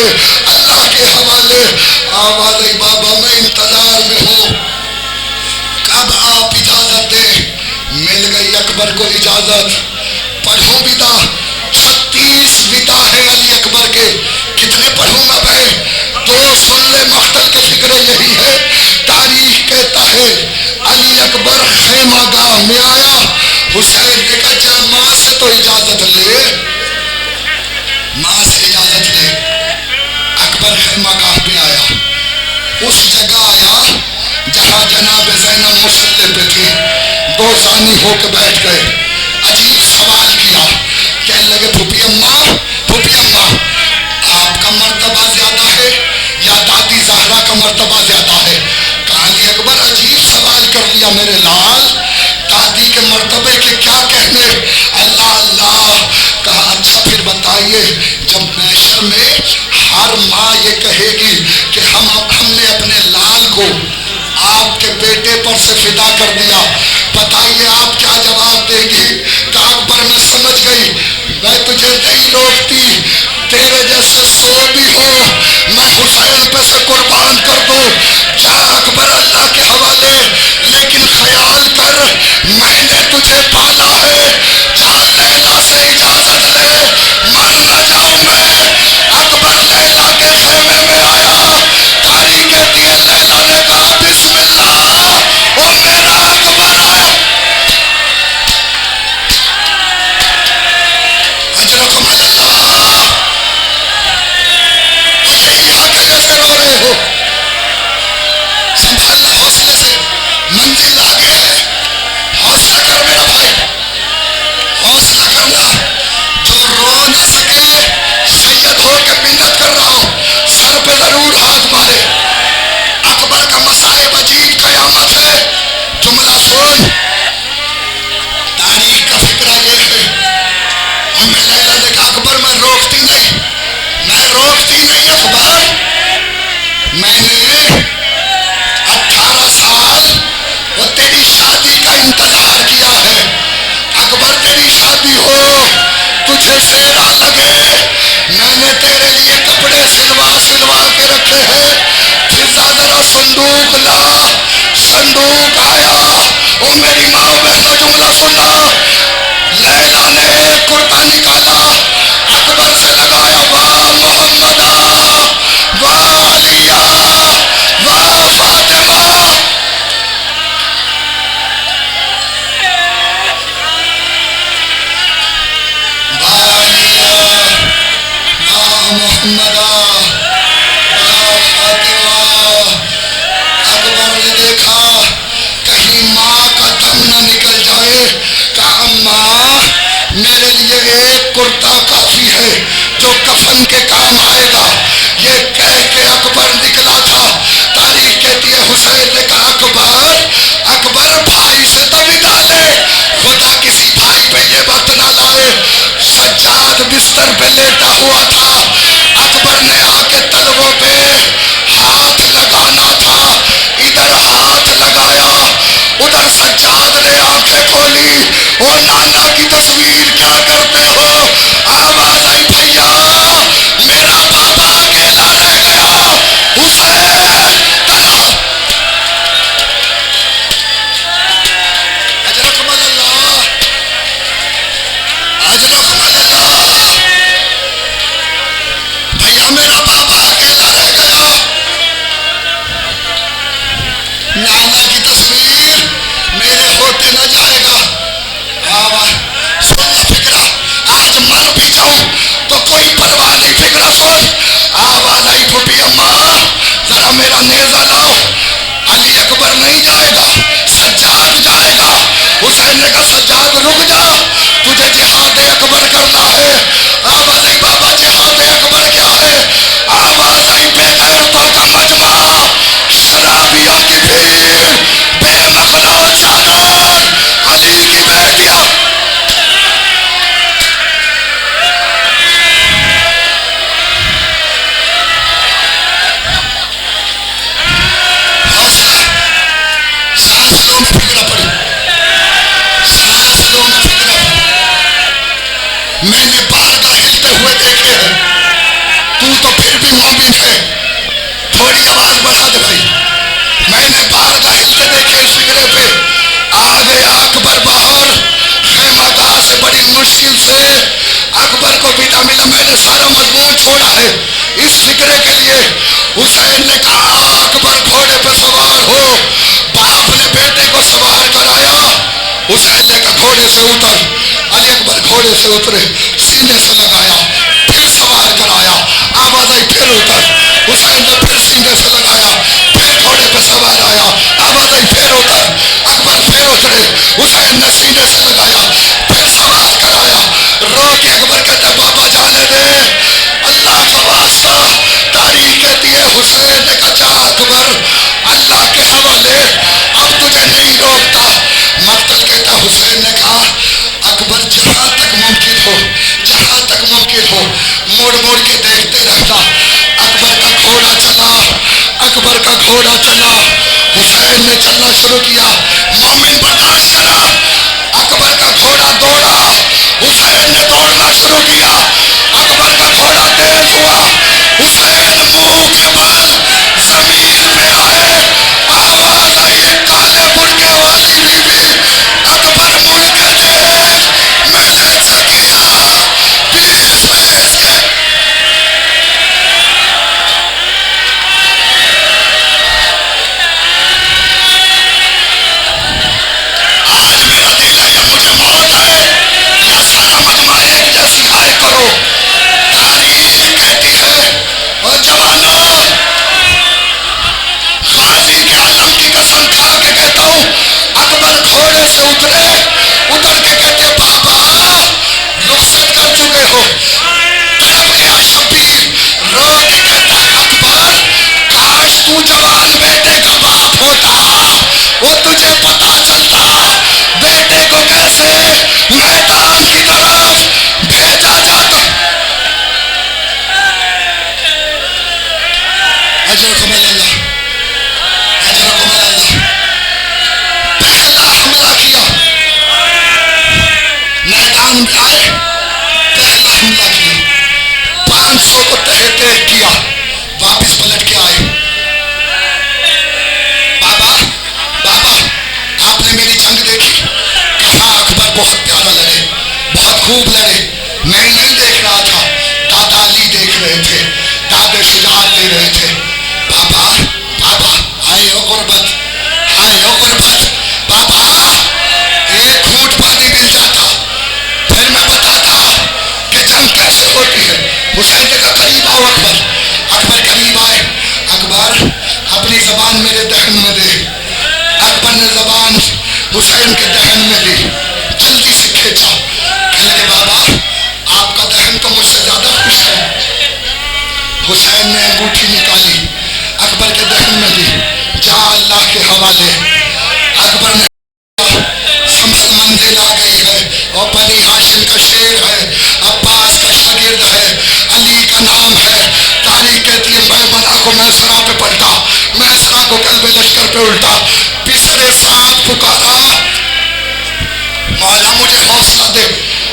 اللہ کے حوالے۔ آواز بابا میں انتظار میں ہوں، کب آپ اجازت دیں۔ مل گئی اکبر کو اجازت۔ پڑھوں بدا، 36 بدا ہیں علی اکبر کے، کتنے پڑھوں گا میں؟ 2 سن لے، مقتل کے فکر یہی ہے۔ تاریخ کہتا ہے علی اکبر خیمہ گاہ میں آیا، حسین نے کہا جا ماں سے تو اجازت لے، ماں سے اجازت لے۔ اکبر خیمہ گاہ پہ آیا، اس جگہ آیا جہاں جناب زینب مصلی پہ تھی۔ 2 زانی ہو کے بیٹھ گئے، عجیب سوال کیا، کہنے لگے پھوپھی اماں، پھوپھی اماں آپ کا مرتبہ زیادہ ہے یا دادی زہرا کا مرتبہ زیادہ ہے؟ کہا علی اکبر عجیب سوال کر لیا میرے لال، دادی کے مرتبے کے کیا کہنے؟ اللہ اللہ۔ کہا اچھا پھر بتائیے، جب محشر میں ہر ماں یہ کہے گی کہ ہم نے اپنے لال کو آپ کے بیٹے پر سے فدا کر دیا، بتائیے آپ کیا جواب دے گی؟ کہا اکبر میں سمجھ گئی، میں تجھے نہیں روکتی، تیرے جیسے 100 بھی ہو میں حسین پہ سے قربان کر دوں۔ جا اکبر اللہ کے حوالے، لیکن خیال کر میں نے تجھے پالا ہے، جا لیلا سے اجازت لے، مر نہ جاؤں میں۔ اکبر لیلا کے خیمے میں آیا، تاریخ کہتی ہے لیلا نے کہا بسم اللہ، وہ میرا اکبر ہے۔ اجرکم اللہ، یہی حق ہے جیسے رو رہے ہو، سنبھالنا حوصلے سے، منزل آگے ہے، حوصلہ کر میرا بھائی، حوصلہ کرنا۔ جو رو نہ سکے، سید ہو کے منت کر رہا ہوں، سر پہ ضرور ہاتھ مارے۔ اکبر کا مصائب عجیب قیامت ہے، جملہ سن۔ تاریخ کا فکرہ یہ ہے، ام لیلا نے کہا اکبر میں روکتی نہیں، میں روکتی نہیں اکبر، میں نے 18 سال وہ تیری شادی کا انتظار کیا ہے۔ اکبر تیری شادی ہو، تجھے سیرا لگے، میں نے تیرے لیے کپڑے سلوا کے رکھے ہیں، فضا ذرا صندوق لا۔ صندوق آیا، او میری ماں بہنوں جملہ سننا، لیلا نے ایک کرتا نکالا، اکبر سے لگایا، واہ محمدہ، واہ علیہ، واہ فاطمہ۔ واہ علیہ، واہ محمدہ، واہ فاطمہ۔ اکبر نے دیکھا کہیں ماں کا دم نہ نکل جائے، کہا اماں میرے لیے ایک کرتا کافی ہے جو کفن کے کام آئے گا۔ یہ کہہ کے اکبر نکلا تھا۔ تاریخ کہتی ہے حسین نے کہا اکبر بھائی سے تو ودا لے، خدا کسی بھائی پہ یہ وقت نہ لائے۔ سجاد بستر پہ لیٹا ہوا تھا، اکبر نے آ کے تلووں پہ ہاتھ لگانا تھا، ادھر ہاتھ لگایا، ادھر سجاد نے آنکھیں کھولی، او نانا کی تصویر کیا کرتے ہو؟ آواز آئی بھیا میرا باپ میں نے بارگاہ ہلتے ہوئے دیکھے ہیں، تو پھر بھی مومن ہے. تھوڑی آواز بڑھا دے بھائی. میں نے بارگاہ ہلتے دیکھے اس فکرے پہ. آ گیا اکبر باہر خیمہ گاہ سے بڑی مشکل سے. اکبر کو بیٹا ملا. میں نے سارا مضمون چھوڑا ہے اس فکرے کے لیے. حسین نے کہا اکبر گھوڑے پہ سوار ہو. باپ نے بیٹے کو سوار کرایا. حسین نے کہا گھوڑے سے اتر. علی اکبر گھوڑے سے اترے، سینے سے لگایا، پھر سوار کرایا. آواز آئی پھر اتر. حسین نے پھر سینے سے لگایا، پھر گھوڑے پہ سوار آیا. آواز آئی پھر اتر. اکبر پھر اترے. حسین نے سینے سے لگایا، پھر سوار کرایا. رو کے اکبر کہتا بابا جانے دے، اللہ کا واسطہ. تاریخ کہتی ہے حسین نے کہا جا اکبر اللہ کے حوالے، اب تجھے نہیں روکتا. مقتل کہتا حسین نے کہا اکبر جہاں تک ممکن ہو، جہاں تک ممکن ہو موڑ موڑ کے دیکھتے رہنا. اکبر کا گھوڑا چلا، اکبر کا گھوڑا چلا. حسین نے چلنا شروع کیا. مومن برداشت کرا. اکبر کا گھوڑا دوڑا، حسین نے دوڑنا شروع کیا. اکبر کا گھوڑا تیز ہوا. حسین منہ کے بل زمین پہ آئے. آواز آئی کالے برقعے والی بی بی. اکبر مڑ کے دیکھ، میں نے چکیا 20 پیس کے. آج میرا دل ہے یا مجھے موت ہے یا سارا مجمع ایک جیسی آئے کرو. تاریخ کہتی ہے اور جوانوں، خالی کے عالم کی قسم کھا کے کہتا ہوں اکبر گھوڑے سے اترے. اتر کے کہتے بابا رخصت کر چکے ہو، تڑپ گیا شبیر. رو کے کہتا اکبر کاش تو جوان بیٹے کا باپ ہوتا، وہ تجھے پتا چلتا بیٹے کو کیسے میدان کی طرف بھیجا جاتا. اجرکم اللہ، اجرکم اللہ. پہلا حملہ کیا، میدان میں آئے، پہلا حملہ کیا. 500 کو تہہ کیا، واپس پلٹ کے آئے. بابا بابا آپ نے میری جنگ دیکھی؟ کہا اکبر بہت پیارا لڑے، بہت خوب لڑے. میں نہیں دیکھ رہا تھا، دادا علی دیکھ رہے تھے، دادے شجاعت دے رہے تھے. بابا بابا آئے ہو غربت، آئے ہو غربت. بابا ایک گھونٹ پانی مل جاتا پھر میں بتاتا کہ جنگ کیسے ہوتی ہے. حسین نے کہا قریب آؤ اکبر. اکبر قریب آئے. اکبر اپنی زبان میرے دہن میں دے. اکبر نے زبان حسین کے دہن میں دی، جلدی سے کھینچا. کہنے لگے بابا آپ کا دہن تو مجھ سے زیادہ خوش ہے. حسین نے انگوٹھی نکالی، اکبر کے دہن میں دی. جا اللہ کے حوالے. اکبر نے سنبھل منزل آ گئی ہے، اور بنی ہاشم کا شیر ہے، عباس کا شاگرد ہے، علی کا نام ہے. تاریخ کہتی ہے میں بنا کو میسرا پہ پلٹا، میسرا کو قلب لشکر پہ الٹا. پسرے ساتھ پکارا مولا مجھے حوصلہ دے،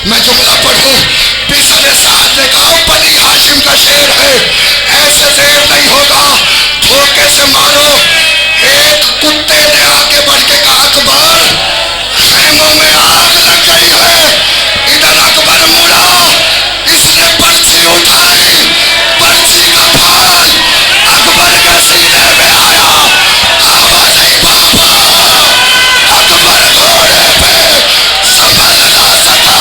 میں جملہ پڑھوں. پسرے ساتھ نے کہا بنی ہاشم کا شیر ہے، ایسے دیر نہیں ہوگا، دھوکے سے مارو. ایک کتے نے آگے بڑھ کے کہا اکبر خیموں میں آگ لگ گئی ہے. ادھر اکبر مڑا، اس نے پرچی اٹھائی، پرچی کا پھال اکبر کے سینے میں آیا. آواز آئی بابا اکبر گھوڑے پہ سنبھل نہ سکا.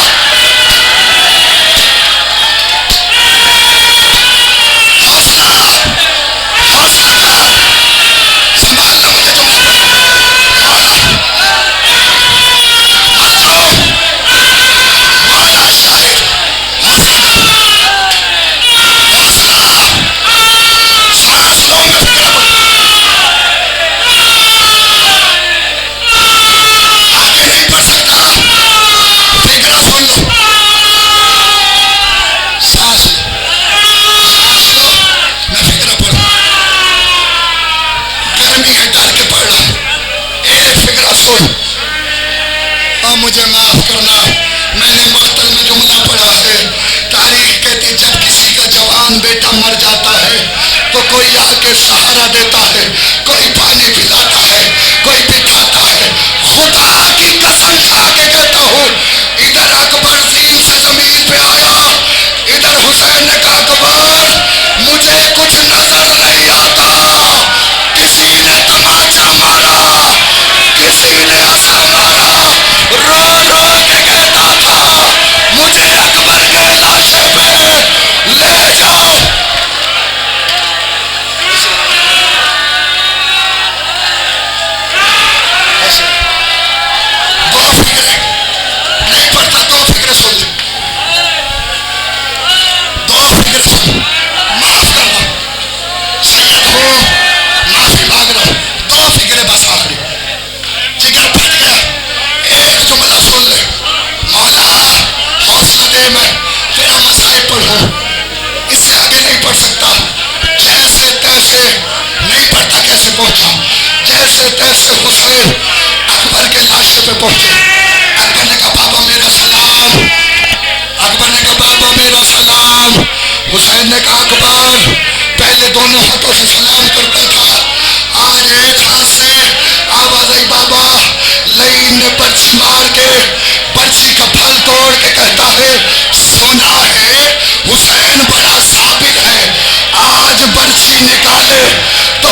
حوصلہ حوصلہ کر، سنبھالنا مجھے جملہ پڑھ. مولا مظلوم، مولا شاہد، مظلوم، حوصلہ. سانس لو میں فکر پڑھ. آگے نہیں پڑھ سکتا، فکرہ سن لو. سانس لو، سانس لو، میں فکرہ پڑھ. گرمی ہے ڈر کے پڑھ رہا ہوں. ایک فکرہ سن اور مجھے معاف کرنا، میں نے مقتل میں جملہ پڑھا ہے جوان بیٹا مر جاتا ہے تو کوئی آ کے سہارا دیتا ہے، کوئی پانی پلاتا ہے، کوئی بٹھاتا ہے۔ خدا کی قسم کھا کے کہتا ہوں، ادھر اکبر زین سے زمین پہ آیا، ادھر حسین نے کہا اکبر مجھے کچھ نظر نہیں آتا۔ کسی نے تماچا مارا، کسی نے اثر مارا، رو رو کے کہتا تھا مجھے اکبر کے لاشے پہ لے جاؤ۔ دو فکریں نہیں پڑھتا، دو فکریں سن لیں، دو فکریں سن، معاف کرنا سید ہوں، معافی مانگ رہا ہوں، دو فکریں بس آخری، جگر پھٹ گیا۔ ایک جملہ سن لے، مولا حوصلہ دے، میں تیرا مسائل پڑھوں، اس سے آگے نہیں پڑھ سکتا، جیسے تیسے نہیں پڑھتا، کیسے پہنچا؟ جیسے تیسے حسین اکبر کے لاشے پہ پہنچے۔ اکبر نے کہا بابا میرا سلام، اکبر نے کہا بابا میرا سلام۔ حسین نے کہا اکبر پہلے دونوں ہاتھوں سے سلام کرتا تھا، آج ایک ہاتھ سے آواز آئی بابا۔ لئیم نے پرچی مار کے پرچی کا پھل توڑ کے کہتا ہے سنا ہے حسین بڑا ثابت ہے، آج برچی نکالے تو